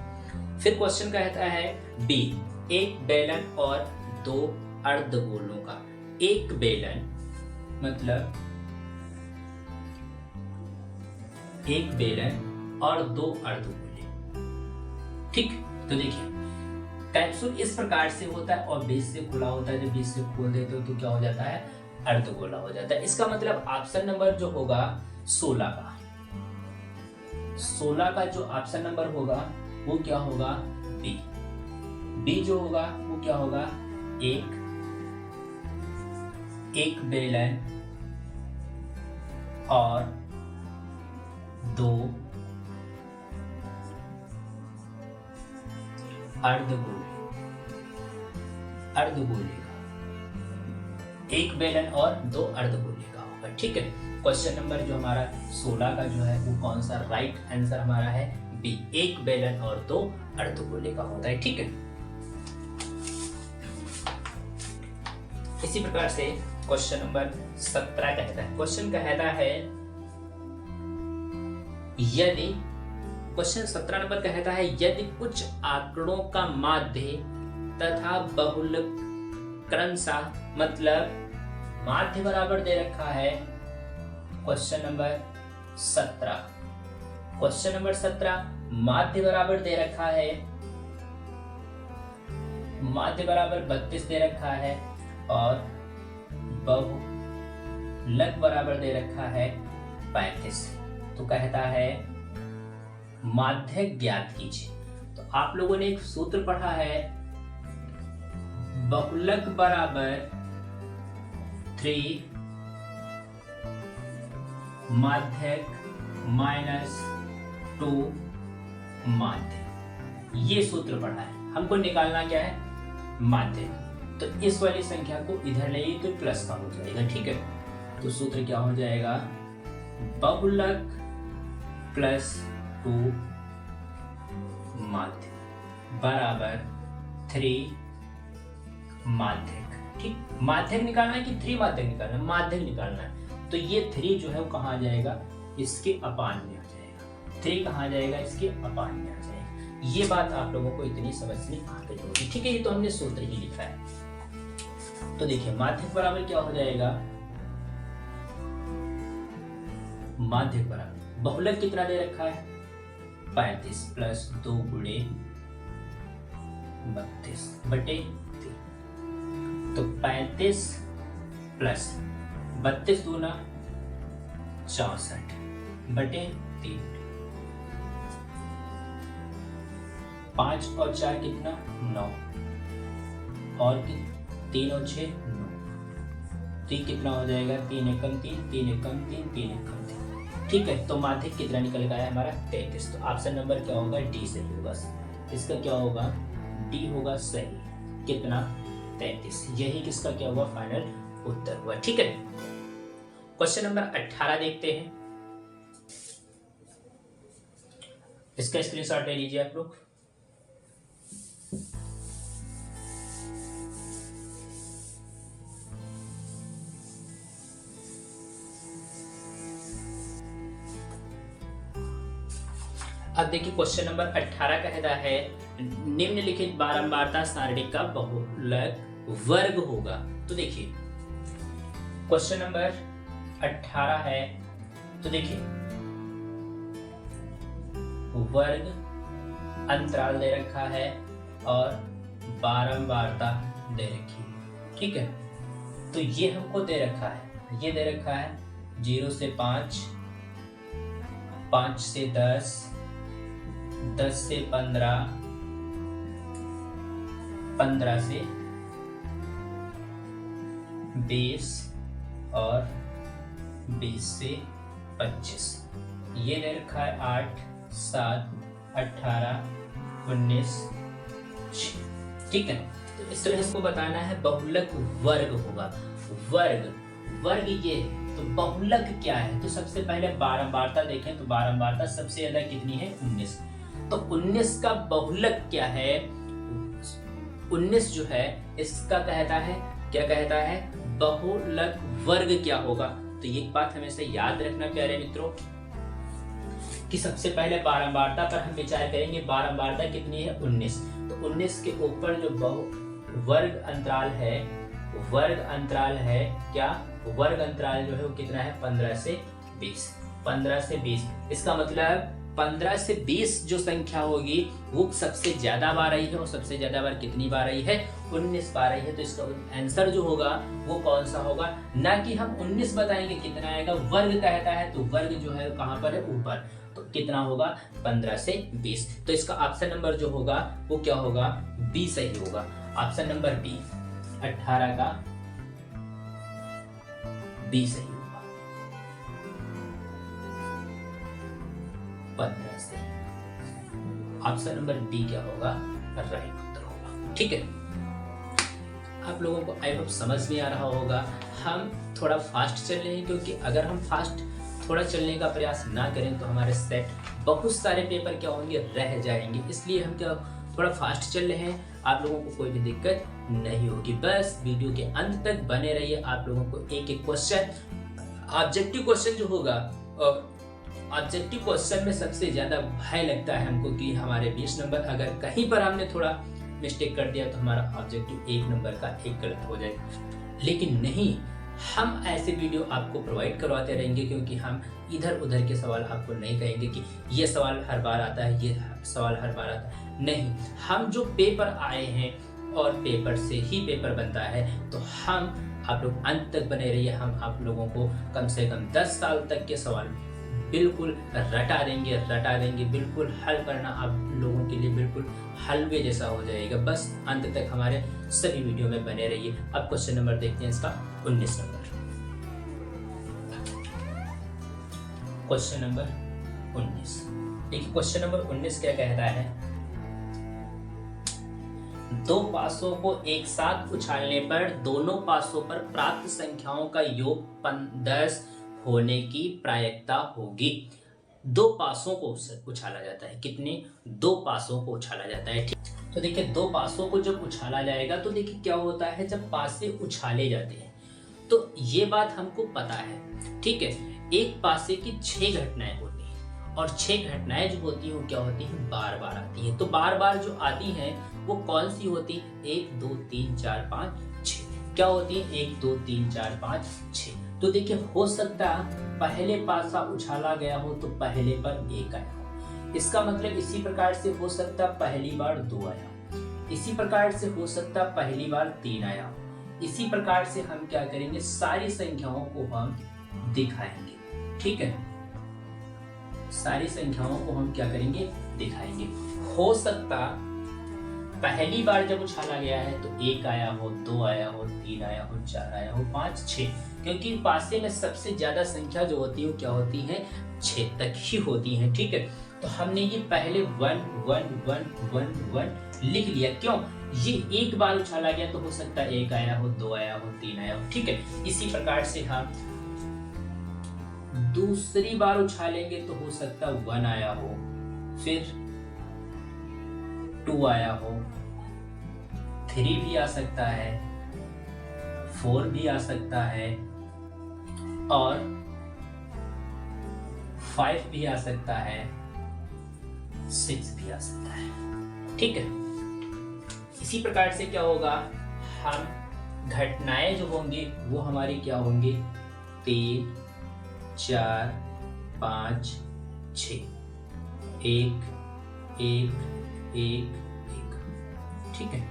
फिर क्वेश्चन कहता है बी, एक बेलन और 2 अर्धगोलों का। एक बेलन मतलब एक बेलन और 2 अर्धगोले। ठीक, तो देखिए कैप्सूल इस प्रकार से होता है और बीच से खुला होता है। जब बीच से खोल देते हो तो क्या हो जाता है, अर्धगोला हो जाता है। इसका मतलब ऑप्शन नंबर जो होगा 16 का, 16 का जो ऑप्शन नंबर होगा वो क्या होगा, बी। बी जो होगा वो क्या होगा, एक बेलन और 2 अर्धगोले का। एक बेलन और 2 अर्धगोले का होगा। ठीक है, क्वेश्चन नंबर जो हमारा 16 का जो है वो कौन सा राइट आंसर हमारा है, बी। एक बेलन और 2 अर्धगोले का होता है। ठीक है, इसी प्रकार से क्वेश्चन नंबर 17 कहता है, क्वेश्चन कहता है यदि, क्वेश्चन 17 नंबर कहता है यदि कुछ आंकड़ों का माध्य तथा बहुलक क्रमशः, मतलब माध्य बराबर दे रखा है। क्वेश्चन नंबर 17, क्वेश्चन नंबर 17 माध्य बराबर दे रखा है, माध्य बराबर 32 दे रखा है और बहुलक बराबर दे रखा है 35। तो कहता है माध्य ज्ञात कीजिए। तो आप लोगों ने एक सूत्र पढ़ा है, बहुलक बराबर 3 माध्यक माइनस 2 माध्य। ये सूत्र पढ़ा है। हमको निकालना क्या है, माध्य। तो इस वाली संख्या को इधर ले तो प्लस का हो जाएगा। ठीक है, तो सूत्र क्या हो जाएगा, बहुलक प्लस 2 माध्य बराबर 3 माध्यक। ठीक, माध्यक निकालना है कि 3 माध्यक निकालना है, माध्यक निकालना है। तो ये 3 जो है वो कहाँ आ जाएगा, इसके अपान में आ जाएगा। 3 कहाँ जाएगा, इसके अपान में आ जाएगा। ये बात आप लोगों को इतनी समझ में आ गई होगी। ठीक है, ये तो हमने सूत्र ही लिखा है। तो देखिए माध्यक बराबर क्या हो जाएगा, माध्यक बराबर बहुलक कितना दे रखा है 35 प्लस 2 गुणे 32 बटे 3। तो 35 प्लस 32 दूना 64 बटे 3। 5 और 4 कितना 9 और 3 और 6 9। तो कितना हो जाएगा 3 एकम 3, 3 एकम 3, 3 एकम 3। ठीक है, तो माध्यक कितना निकल गया है हमारा 33। तो ऑप्शन नंबर क्या होगा, डी सही होगा। इसका क्या होगा, डी होगा सही। कितना 33। यही किसका क्या हुआ, फाइनल उत्तर हुआ। ठीक है, क्वेश्चन नंबर 18 देखते हैं। इसका स्क्रीनशॉट ले लीजिए आप लोग। अब देखिए क्वेश्चन नंबर 18 कहता है निम्नलिखित बारंबारता सारणी का बहुलक वर्ग होगा। तो देखिए क्वेश्चन नंबर 18 है, तो देखिए वर्ग अंतराल दे रखा है और बारंबारता दे रखी है। ठीक है, तो ये हमको दे रखा है, ये दे रखा है 0 से 5, 5 से 10, 10 से 15, 15 से 20 और 20 से 25। ये दे रखा है 8, 7, 18, 19, 6। ठीक है, तो इस तरह इसको बताना है बहुलक वर्ग होगा। वर्ग ये है, तो बहुलक क्या है, तो सबसे पहले बारंबारता देखें तो बारंबारता सबसे ज्यादा कितनी है 19। तो 19 का बहुलक क्या है, 19 जो है इसका कहता है, क्या कहता है, बहुलक वर्ग क्या होगा। तो ये बात हमेशा याद रखना प्यारे मित्रों कि सबसे पहले बारंबारता पर हम विचार करेंगे। बारंबारता कितनी है 19। तो 19 के ऊपर जो वर्ग अंतराल है, वर्ग अंतराल है क्या, वर्ग अंतराल जो है वो कितना है 15 से 20। 15 से 20 इसका मतलब 15 से 20 जो संख्या होगी वो सबसे ज्यादा बार आई है, और सबसे ज्यादा बार कितनी बार आई है 19 बार आई है। तो इसका आंसर जो होगा वो कौन सा होगा, ना कि हम 19 बताएंगे कितना आएगा, वर्ग कहता है तो वर्ग जो है कहाँ पर है ऊपर, तो कितना होगा 15 से 20। तो इसका ऑप्शन नंबर जो होगा वो क्या होगा, बी सही होगा। ऑप्शन नंबर बी 18 का बी सही होगा, 15 से। ऑप्शन नंबर डी क्या होगा, राइट उत्तर होगा। ठीक है, आप लोगों को आई होप समझ में आ रहा होगा। हम थोड़ा फास्ट चल रहे हैं, क्योंकि अगर हम फास्ट थोड़ा चलने का प्रयास ना करें तो हमारे सेट बहुत सारे पेपर क्या होंगे, रह जाएंगे। इसलिए हम क्या थोड़ा फास्ट चल रहे हैं, आप लोगों को कोई भी दिक्कत नहीं होगी। बस वीडियो के अंत तक बने रहिए। आप लोगों को एक एक क्वेश्चन, ऑब्जेक्टिव क्वेश्चन जो होगा, ऑब्जेक्टिव क्वेश्चन में सबसे ज्यादा भय लगता है हमको कि हमारे 20 नंबर अगर कहीं पर हमने थोड़ा मिस्टेक कर दिया तो हमारा ऑब्जेक्टिव 1 नंबर का एक गलत हो जाएगा। लेकिन नहीं, हम ऐसे वीडियो आपको प्रोवाइड करवाते रहेंगे, क्योंकि हम इधर उधर के सवाल आपको नहीं कहेंगे कि ये सवाल हर बार आता है, ये सवाल हर बार आता है। नहीं, हम जो पेपर आए हैं और पेपर से ही पेपर बनता है, तो हम आप लोग अंत तक बने रहिए। हम आप लोगों को कम से कम 10 साल तक के सवाल बिल्कुल रटा देंगे। बिल्कुल हल करना आप लोगों के लिए बिल्कुल हलवे जैसा हो जाएगा। बस अंत तक हमारे सभी वीडियो में बने रहिए। अब क्वेश्चन नंबर देखते हैं, इसका 19 नंबर। क्वेश्चन नंबर 19, देखिए क्वेश्चन नंबर 19 क्या कहता है, दो पासों को एक साथ उछालने पर दोनों पासों पर प्राप्त संख्याओं का योग 10 होने की प्रायिकता होगी। दो पासों को उछाला जाता है, कितने, 2 पासों को उछाला जाता है। ठीक, तो देखिए 2 पासों को जब उछाला जाएगा तो देखिए क्या होता है, जब पासे उछाले जाते हैं तो ये बात हमको पता है। ठीक है, एक पासे की 6 घटनाएं होती हैं और 6 घटनाएं जो होती हैं वो क्या होती हैं, बार बार आती हैं। तो बार बार जो आती हैं वो कौन सी होती है, 1 2 3 4 5 6 क्या होती है, 1 2 3 4 5 6। तो देखिए हो सकता है पहले पासा उछाला गया हो तो पहले पर 1 आया हो, इसका मतलब इसी प्रकार से हो सकता है पहली बार 2 आया, इसी प्रकार से हो सकता है पहली बार 3 आया। इसी प्रकार से हम क्या करेंगे, सारी संख्याओं को हम दिखाएंगे। ठीक है, सारी संख्याओं को हम क्या करेंगे, दिखाएंगे। हो सकता पहली बार जब उछाला गया है तो 1 आया हो, 2 आया हो, 3 आया हो, 4 आया हो, 5 6, क्योंकि पासे में सबसे ज्यादा संख्या जो होती है वो क्या होती है, 6 तक ही होती है। ठीक है, तो हमने ये पहले 1 1 1 1 1 लिख लिया। क्यों, ये एक बार उछाला गया तो हो सकता है 1 आया हो, 2 आया हो, 3 आया हो। ठीक है, इसी प्रकार से हम दूसरी बार उछालेंगे तो हो सकता है 1 आया हो, फिर 2 आया हो, 3 भी आ सकता है, 4 भी आ सकता है और 5 भी आ सकता है, 6 भी आ सकता है। ठीक है, इसी प्रकार से क्या होगा, हम घटनाएं जो होंगी वो हमारी क्या होंगी, 3 4 5 6, 1 1 1 1। ठीक है,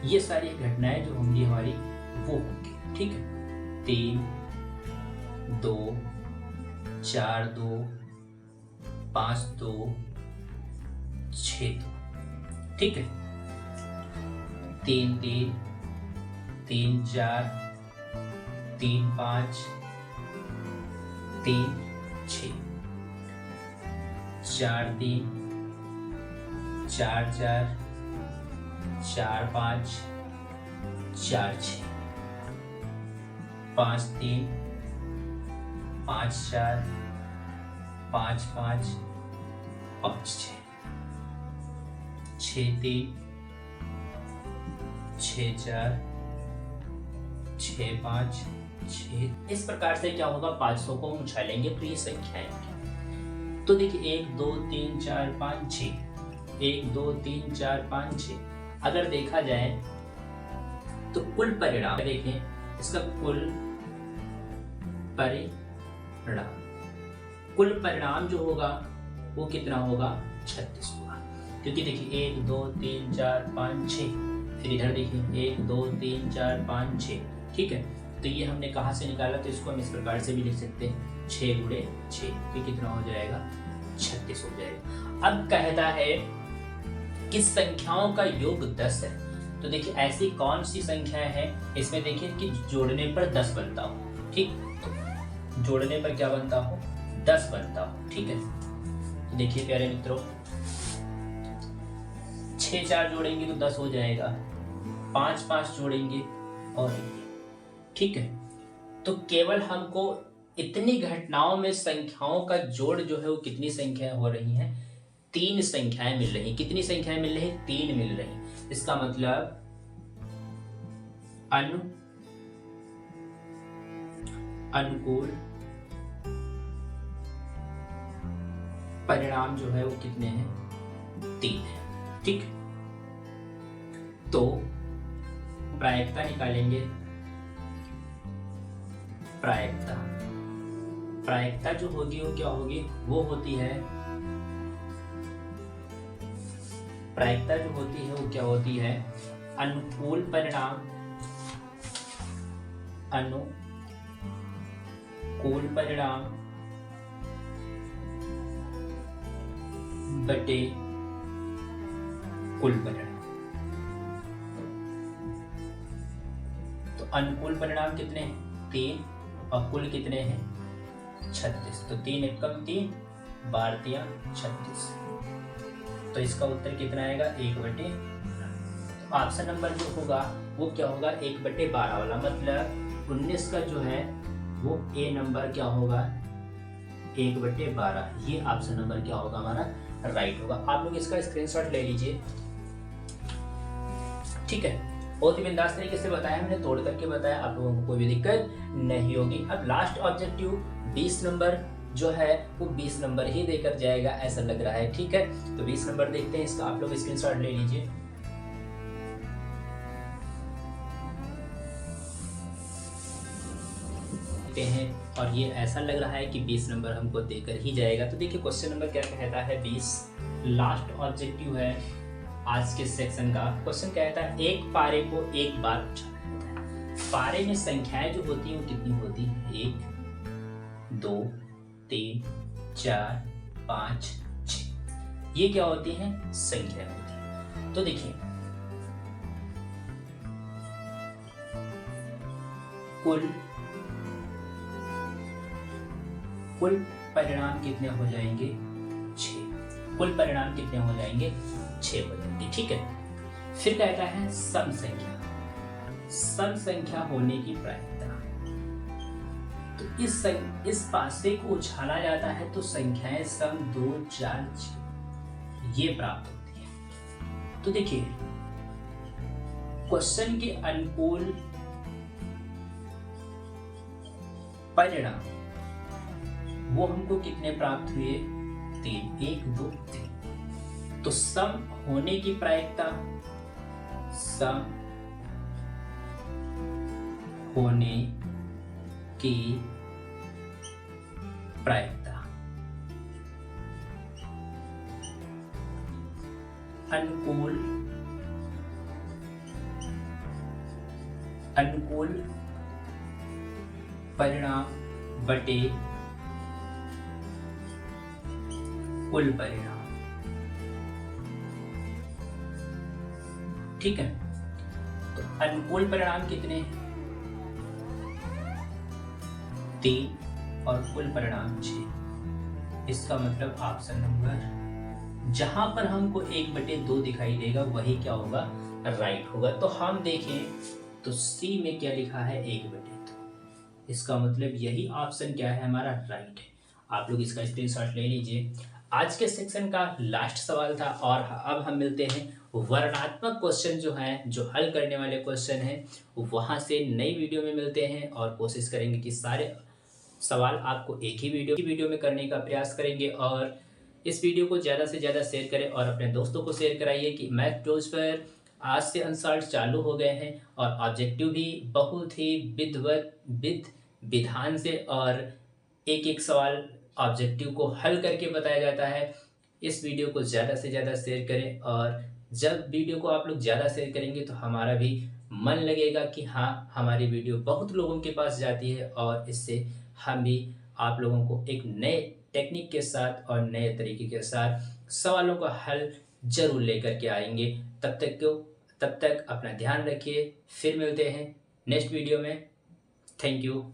ये सारी घटनाएं जो होंगी हमारी वो होंगी। ठीक है, 3 2 4 2 5 2 6 2। ठीक है, 3 3 3 4 3 5 3 6 4 3 4 4 4 5 4 6 5 3 5 4 5 5 5 6 6 3 6 4 6 5 6। इस प्रकार से क्या होगा, 500 को हम उछालेंगे तो ये संख्याएं। तो देखिए 1 2 3 4 5 6, 1 2 3 4 5 6। अगर देखा जाए तो कुल परिणाम देखें, इसका कुल परिणाम जो होगा वो कितना होगा, 36 होगा। क्योंकि देखिए 1 2 3 4 5 6, फिर इधर देखिए 1 2 3 4 5 6। ठीक है, तो ये हमने कहाँ से निकाला, तो इसको हम इस प्रकार से भी लिख सकते हैं, 6 गुणे 6, तो कितना हो जाएगा, 36 हो जाएगा। अब कहता है कि संख्याओं का योग 10 है। तो देखिए ऐसी कौन सी संख्या है, इसमें देखिए कि जोड़ने पर 10 बनता हो। ठीक, तो जोड़ने पर क्या बनता हो, 10 बनता हो। ठीक है, तो देखिए प्यारे मित्रों, 6 4 जोड़ेंगे तो 10 हो जाएगा, 5 5 जोड़ेंगे और ठीक है, तो केवल हमको इतनी घटनाओं में संख्याओं का जोड़ जो है वो कितनी संख्याएं हो रही हैं, 3 संख्याएं मिल रही। कितनी संख्याएं मिल रही, 3 मिल रही। इसका मतलब अनुकूल परिणाम जो है वो कितने हैं, 3 है। ठीक, तो प्रायिकता निकालेंगे। प्रायिकता जो होगी वो क्या होगी, वो होती है, प्रायिकता जो होती है वो क्या होती है, अनुकूल परिणाम बटे कुल परिणाम। तो अनुकूल परिणाम कितने हैं, 3, और कुल कितने हैं, 36। तो 3 एकम 3, 12 36। तो इसका उत्तर कितना आएगा, 1/12। तो ऑप्शन नंबर जो होगा वो क्या होगा, 1/12 वाला, मतलब 19 का जो है वो ए नंबर क्या होगा, 1/12। ये ऑप्शन नंबर क्या होगा हमारा, राइट होगा। आप लोग इसका स्क्रीनशॉट ले लीजिए। ठीक है, बहुत ही बिंदास तरीके से बताया मैंने, तोड़ करके बताया, आप लोगों को कोई भी दिक्कत नहीं होगी। अब लास्ट ऑब्जेक्टिव 20 नंबर जो है वो 20 नंबर ही देकर जाएगा, ऐसा लग रहा है। ठीक है, तो 20 नंबर देखते हैं इसका, आप लोग स्क्रीनशॉट ले लीजिए। हैं और ये ऐसा लग रहा है कि 20 नंबर हमको देकर ही जाएगा। तो देखिए क्वेश्चन नंबर क्या कहता है, 20 लास्ट ऑब्जेक्टिव है आज के सेक्शन का। क्वेश्चन कहता है एक पारे को एक बार उछाला जाता है। पारे में संख्याएं जो होती हैं वो कितनी होती है, 1 2 3 4 5 6, ये क्या होती हैं, संख्या होती है। तो देखिए कुल परिणाम कितने हो जाएंगे, 6। कुल परिणाम कितने हो जाएंगे, 6 हो जाएंगे। ठीक है, फिर कहता है सम संख्या, सम संख्या होने की प्रायिकता। तो इस पासे को उछाला जाता है तो संख्याएं सम 2 4 6 ये प्राप्त होती है। तो देखिए क्वेश्चन के अनुकूल परिणाम वो हमको कितने प्राप्त हुए, 3, 1 2 3। तो सम होने की प्रायिकता, सम होने की प्रायिकता, अनुकूल परिणाम बटे कुल परिणाम। ठीक है, तो अनुकूल परिणाम कितने हैं, 3 और कुल परिणाम 6। इसका मतलब ऑप्शन नंबर जहां पर हमको 1/2 दिखाई देगा वही क्या होगा, राइट होगा। तो हम देखें तो सी में क्या लिखा है, 1/2। इसका मतलब यही ऑप्शन क्या है हमारा, राइट है। आप लोग इसका स्क्रीनशॉट ले लीजिए। आज के सेक्शन का लास्ट सवाल था और अब हम मिलते हैं वर्णनात्मक क्वेश्चन जो हैं, जो हल करने वाले क्वेश्चन हैं, वहां से नई वीडियो में मिलते हैं और कोशिश करेंगे कि सारे सवाल आपको एक ही वीडियो में करने का प्रयास करेंगे। और इस वीडियो को ज़्यादा से ज़्यादा शेयर करें और अपने दोस्तों को शेयर कराइए कि मैथ टूल्स पर आज से अनसॉल्व चालू हो गए हैं और ऑब्जेक्टिव भी बहुत ही विधान से और एक सवाल ऑब्जेक्टिव को हल करके बताया जाता है। इस वीडियो को ज़्यादा से ज़्यादा शेयर करें और जब वीडियो को आप लोग ज़्यादा शेयर करेंगे तो हमारा भी मन लगेगा कि हाँ, हमारी वीडियो बहुत लोगों के पास जाती है और इससे हम भी आप लोगों को एक नए टेक्निक के साथ और नए तरीके के साथ सवालों का हल जरूर लेकर के आएंगे। तब तक अपना ध्यान रखिए, फिर मिलते हैं नेक्स्ट वीडियो में। Thank you.